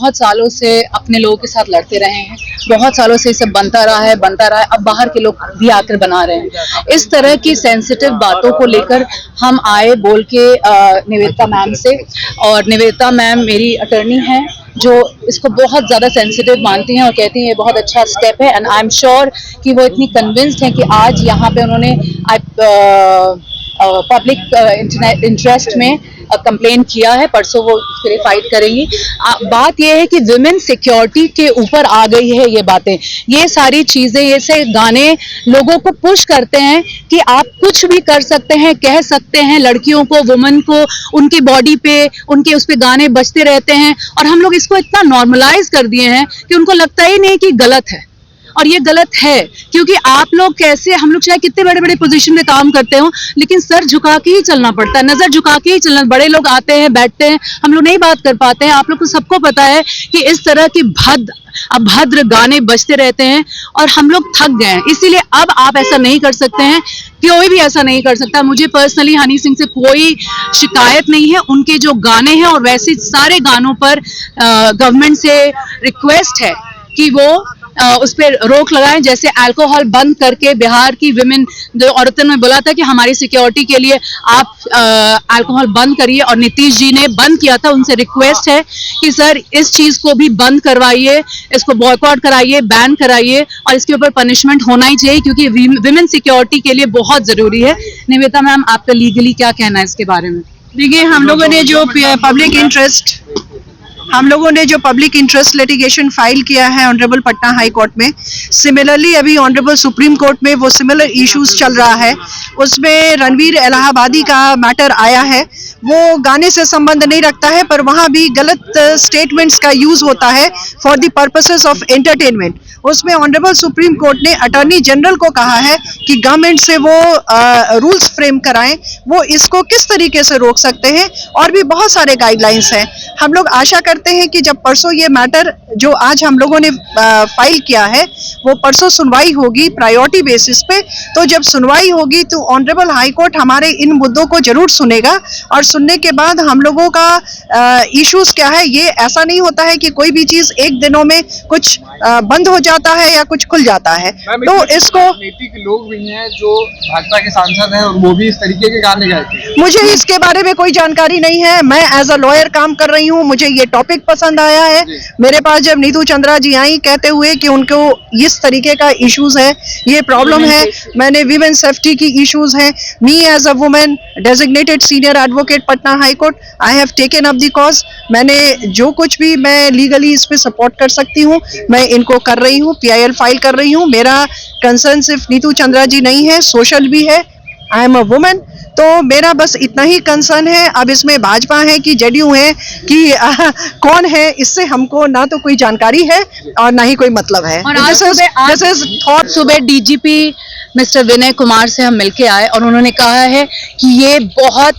बहुत सालों से अपने लोगों के साथ लड़ते रहे हैं, बहुत सालों से इसे बनता रहा है, अब बाहर के लोग भी आकर बना रहे हैं। इस तरह की सेंसिटिव बातों को लेकर हम आए बोल के निवेदिता मैम से, और निवेदिता मैम मेरी अटर्नी हैं जो इसको बहुत ज़्यादा सेंसिटिव मानती हैं और कहती हैं ये बहुत अच्छा स्टेप है। एंड आई एम श्योर कि वो इतनी कन्विंस्ड हैं कि आज यहाँ पे उन्होंने पब्लिक इंटरेस्ट में कंप्लेन किया है, परसों वो उसके लिए फाइट करेंगी। बात ये है कि विमेन सिक्योरिटी के ऊपर आ गई है ये बातें, ये सारी चीजें, ये से गाने लोगों को पुश करते हैं कि आप कुछ भी कर सकते हैं, कह सकते हैं, लड़कियों को, वुमेन को, उनकी बॉडी पे, उनके उस पे गाने बजते रहते हैं, और हम लोग इसको इतना नॉर्मलाइज कर दिए हैं कि उनको लगता ही नहीं कि गलत है। और ये गलत है क्योंकि आप लोग कैसे, हम लोग चाहे कितने बड़े बड़े पोजीशन में काम करते हो, लेकिन सर झुका के ही चलना पड़ता है, नजर झुका के ही चलना। बड़े लोग आते हैं, बैठते हैं, हम लोग नहीं बात कर पाते हैं। आप लोग को सबको पता है कि इस तरह की अभद्र गाने बजते रहते हैं और हम लोग थक गए हैं। इसीलिए अब आप ऐसा नहीं कर सकते हैं, कोई भी ऐसा नहीं कर सकता। मुझे पर्सनली हनी सिंह से कोई शिकायत नहीं है, उनके जो गाने हैं और वैसे सारे गानों पर गवर्नमेंट से रिक्वेस्ट है कि वो उस पर रोक लगाएं। जैसे अल्कोहल बंद करके बिहार की विमेन जो औरतों ने बोला था कि हमारी सिक्योरिटी के लिए आप अल्कोहल बंद करिए, और नीतीश जी ने बंद किया था। उनसे रिक्वेस्ट है कि सर इस चीज को भी बंद करवाइए, इसको बॉयकॉट कराइए, बैन कराइए, और इसके ऊपर पनिशमेंट होना ही चाहिए क्योंकि विमेन सिक्योरिटी के लिए बहुत जरूरी है। निवेदिता मैम, आपका लीगली क्या कहना है इसके बारे में? देखिए, हम लोगों ने जो पब्लिक इंटरेस्ट लिटिगेशन फाइल किया है ऑनरेबल पटना हाई कोर्ट में, सिमिलरली अभी ऑनरेबल सुप्रीम कोर्ट में वो सिमिलर इश्यूज चल रहा है। उसमें रणवीर इलाहाबादी का मैटर आया है, वो गाने से संबंध नहीं रखता है, पर वहाँ भी गलत स्टेटमेंट्स का यूज होता है for the purposes of entertainment. उसमें ऑनरेबल सुप्रीम कोर्ट ने अटॉर्नी जनरल को कहा है कि गवर्नमेंट से वो रूल्स फ्रेम कराएं, वो इसको किस तरीके से रोक सकते हैं, और भी बहुत सारे गाइडलाइंस हैं। हम लोग आशा करते हैं कि जब परसों ये मैटर जो आज हम लोगों ने फाइल किया है वो परसों सुनवाई होगी प्रायोरिटी बेसिस पे, तो जब सुनवाई होगी तो ऑनरेबल हाई कोर्ट हमारे इन मुद्दों को जरूर सुनेगा, और सुनने के बाद हम लोगों का इश्यूज क्या है, ये ऐसा नहीं होता है कि कोई भी चीज एक दिनों में कुछ बंद हो जाता है या कुछ खुल जाता है। तो इसको राजनीतिक लोग भी हैं जो भाजपा के सांसद हैं और वो भी इस तरीके के गाने गाते हैं। मुझे इसके बारे में कोई जानकारी नहीं है, मैं एज अ लॉयर काम कर रही हूँ, मुझे ये टॉपिक पसंद आया है। मेरे पास जब नीतू चंद्रा जी आई कहते हुए कि उनको इस तरीके का इश्यूज है, ये प्रॉब्लम है, मैंने वीमेन सेफ्टी की इश्यूज हैं, me as a women designated senior advocate Patna high court, I have taken up the cause. मैंने जो कुछ भी मैं लीगली इस पे सपोर्ट कर सकती हूँ मैं इनको कर रही हूँ, PIL फाइल कर रही हूँ। मेरा कंसर्न सिर्फ नीतू चंद्रा जी नहीं है, सोशल भी है, आई एम अ वुमेन, तो मेरा बस इतना ही कंसर्न है। अब इसमें भाजपा है कि जेडीयू है कि कौन है, इससे हमको ना तो कोई जानकारी है और ना ही कोई मतलब है। और आज सुबह DGP मिस्टर विनय कुमार से हम मिलके आए और उन्होंने कहा है कि ये बहुत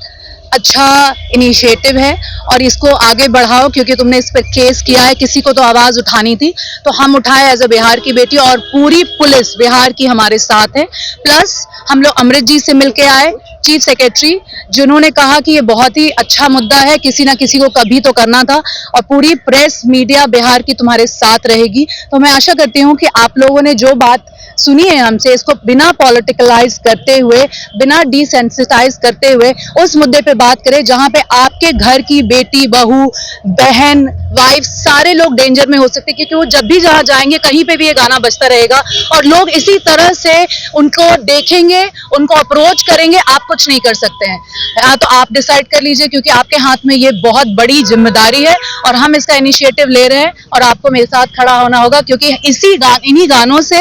अच्छा इनिशिएटिव है और इसको आगे बढ़ाओ क्योंकि तुमने इस पर केस किया है, किसी को तो आवाज उठानी थी, तो हम उठाए एज अ बिहार की बेटी, और पूरी पुलिस बिहार की हमारे साथ है। प्लस हम लोग अमृत जी से मिलके आए, चीफ सेक्रेटरी, जिन्होंने कहा कि ये बहुत ही अच्छा मुद्दा है, किसी ना किसी को कभी तो करना था, और पूरी प्रेस मीडिया बिहार की तुम्हारे साथ रहेगी। तो मैं आशा करती हूँ कि आप लोगों ने जो बात सुनी है हमसे, इसको बिना पॉलिटिकलाइज करते हुए, बिना डिसेंसिटाइज करते हुए उस मुद्दे पे बात करें जहां पे आपके घर की बेटी, बहू, बहन, वाइफ सारे लोग डेंजर में हो सकते हैं, क्योंकि वो जब भी जहां जाएंगे कहीं पे भी ये गाना बजता रहेगा और लोग इसी तरह से उनको देखेंगे, उनको अप्रोच करेंगे। आप कुछ नहीं कर सकते हैं, तो आप डिसाइड कर लीजिए क्योंकि आपके हाथ में ये बहुत बड़ी जिम्मेदारी है और हम इसका इनिशिएटिव ले रहे हैं और आपको मेरे साथ खड़ा होना होगा क्योंकि इन्हीं गानों से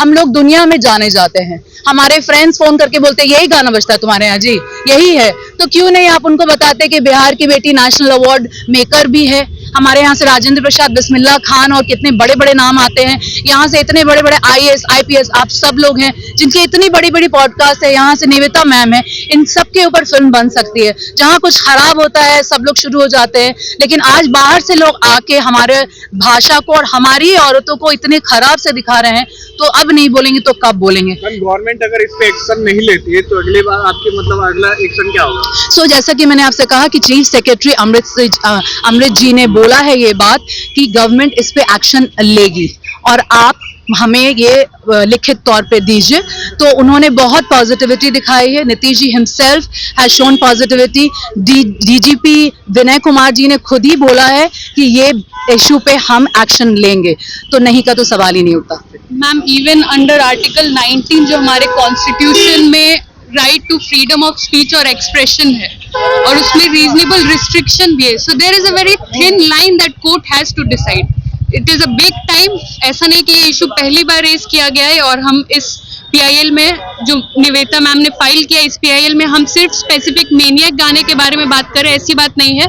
हम लोग दुनिया में जाने जाते हैं। हमारे फ्रेंड्स फोन करके बोलते हैं यही गाना बजता है तुम्हारे यहाँ, जी यही है, तो क्यों नहीं आप उनको बताते कि बिहार की बेटी नेशनल अवार्ड मेकर भी है। हमारे यहाँ से राजेंद्र प्रसाद, बिस्मिल्लाह खान और कितने बड़े बड़े नाम आते हैं। यहाँ से इतने बड़े बड़े IAS IPS आप सब लोग हैं जिनकी इतनी बड़ी बड़ी पॉडकास्ट है। यहाँ से निवेदिता मैम है, इन सब के ऊपर फिल्म बन सकती है। जहाँ कुछ खराब होता है सब लोग शुरू हो जाते हैं, लेकिन आज बाहर से लोग आके हमारे भाषा को और हमारी औरतों को इतने खराब से दिखा रहे हैं, तो अब नहीं बोलेंगे तो कब बोलेंगे। गवर्नमेंट अगर इस पे एक्शन नहीं लेती है तो अगली बार आपके अगला एक्शन क्या होगा? जैसा कि मैंने आपसे कहा कि चीफ सेक्रेटरी अमृत जी ने बोला है ये बात कि गवर्नमेंट इस पे एक्शन लेगी और आप हमें ये लिखित तौर पे दीजिए। तो उन्होंने बहुत पॉजिटिविटी दिखाई है। Nitish ji himself has shown positivity. DGP Vinay Kumar ji ने खुद ही बोला है कि ये इशू पे हम एक्शन लेंगे, तो नहीं का तो सवाल ही नहीं उठता। मैम, इवन अंडर आर्टिकल 19 जो हमारे कॉन्स्टिट्यूशन में right to freedom of speech और एक्सप्रेशन है और उसमें रीजनेबल रिस्ट्रिक्शन भी है, so there is a very thin line that court has to decide. It is a big time. ऐसा नहीं कि ये इशू पहली बार रेज किया गया है और हम इस PIL में जो निवेदिता मैम ने फाइल किया, इस PIL में हम सिर्फ स्पेसिफिक मैनियक गाने के बारे में बात करें, ऐसी बात नहीं है।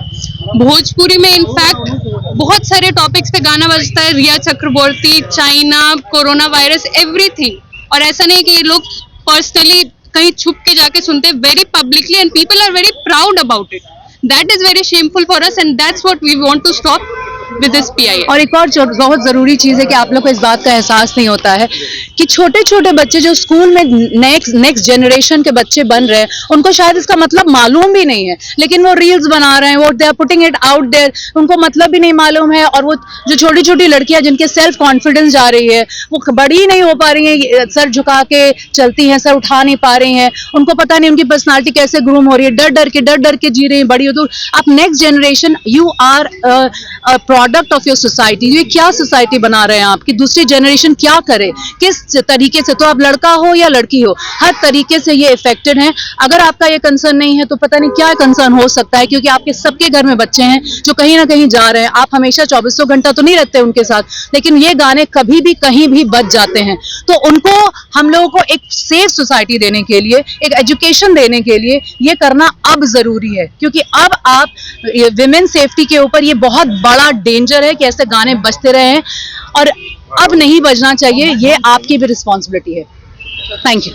भोजपुरी में इनफैक्ट बहुत सारे टॉपिक्स पे गाना बजता है, रिया चक्रवर्ती, चाइना, कोरोना वायरस, एवरीथिंग। और ऐसा नहीं कि ये लोग पर्सनली कहीं छुप के जाके सुनते हैं, very publicly, and people are very proud about it. That is very shameful for us and that's what we want to stop with this PIL। और एक और बहुत जरूरी चीज है कि आप लोग को इस बात का एहसास नहीं होता है कि छोटे छोटे बच्चे जो स्कूल में नेक्स्ट जनरेशन के बच्चे बन रहे हैं, उनको शायद इसका मतलब मालूम भी नहीं है, लेकिन वो रील्स बना रहे हैं, वो they are putting it out there, उनको मतलब भी नहीं मालूम है। और वो जो छोटी छोटी लड़कियां जिनके सेल्फ कॉन्फिडेंस जा रही है, वो बड़ी नहीं हो पा रही है, सर झुका के चलती हैं, सर उठा नहीं पा रही हैं, उनको पता नहीं उनकी पर्सनालिटी कैसे ग्रूम हो रही है, डर डर के जी रही है। बड़ी हो तो आप next generation, you are product of your society. ये क्या सोसाइटी बना रहे हैं आपकी, दूसरी जनरेशन क्या करे, किस तरीके से, तो आप लड़का हो या लड़की हो, हर तरीके से ये इफेक्टेड है। अगर आपका ये कंसर्न नहीं है तो पता नहीं क्या कंसर्न हो सकता है, क्योंकि आपके सबके घर में बच्चे हैं जो कहीं ना कहीं जा रहे हैं। आप हमेशा 24 घंटा तो नहीं रहते उनके साथ, लेकिन ये गाने कभी भी कहीं भी बज जाते हैं। तो उनको, हम लोगों को एक सेफ सोसाइटी देने के लिए, एक एजुकेशन देने के लिए ये करना अब जरूरी है, क्योंकि अब आप विमेन सेफ्टी के ऊपर ये बहुत बड़ा डेंजर है कि ऐसे गाने बजते रहे हैं और अब नहीं बजना चाहिए। ये आपकी भी रिस्पॉन्सिबिलिटी है। Thank you.